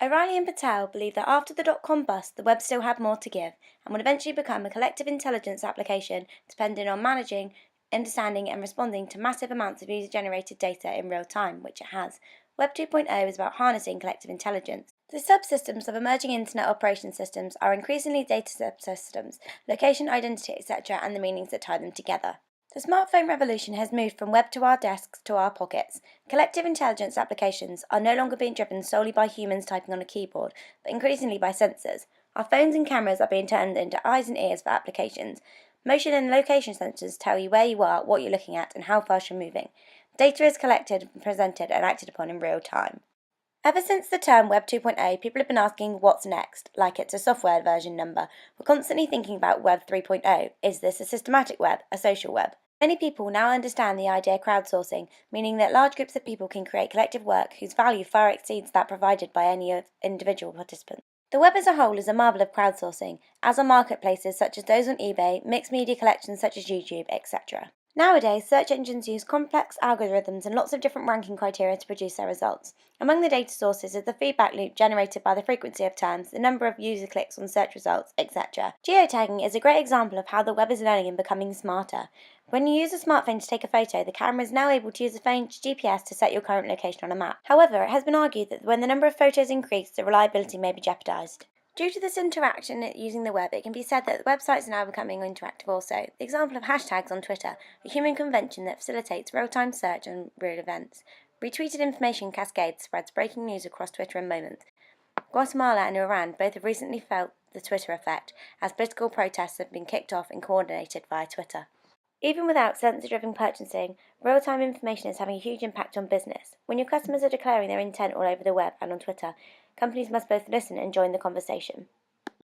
O'Reilly and Batelle believe that after the dot-com bust, the web still had more to give and would eventually become a collective intelligence application depending on managing, understanding and responding to massive amounts of user-generated data in real time, which it has. Web 2.0 is about harnessing collective intelligence. The subsystems of emerging internet operation systems are increasingly data subsystems, location, identity, etc., and the meanings that tie them together. The smartphone revolution has moved from web to our desks to our pockets. Collective intelligence applications are no longer being driven solely by humans typing on a keyboard, but increasingly by sensors. Our phones and cameras are being turned into eyes and ears for applications. Motion and location sensors tell you where you are, what you're looking at, and how fast you're moving. Data is collected, presented, and acted upon in real time. Ever since the term Web 2.0, people have been asking what's next, like it's a software version number. We're constantly thinking about Web 3.0. Is this a systematic web, a social web? Many people now understand the idea of crowdsourcing, meaning that large groups of people can create collective work whose value far exceeds that provided by any individual participant. The web as a whole is a marvel of crowdsourcing, as are marketplaces such as those on eBay, mixed media collections such as YouTube, etc. Nowadays, search engines use complex algorithms and lots of different ranking criteria to produce their results. Among the data sources is the feedback loop generated by the frequency of terms, the number of user clicks on search results, etc. Geotagging is a great example of how the web is learning and becoming smarter. When you use a smartphone to take a photo, the camera is now able to use the phone's GPS to set your current location on a map. However, it has been argued that when the number of photos increase, the reliability may be jeopardized. Due to this interaction using the web, it can be said that the websites are now becoming interactive also. The example of hashtags on Twitter, a human convention that facilitates real-time search on real events. Retweeted information cascades spreads breaking news across Twitter in moments. Guatemala and Iran both have recently felt the Twitter effect, as political protests have been kicked off and coordinated via Twitter. Even without sensor-driven purchasing, real-time information is having a huge impact on business. When your customers are declaring their intent all over the web and on Twitter, companies must both listen and join the conversation.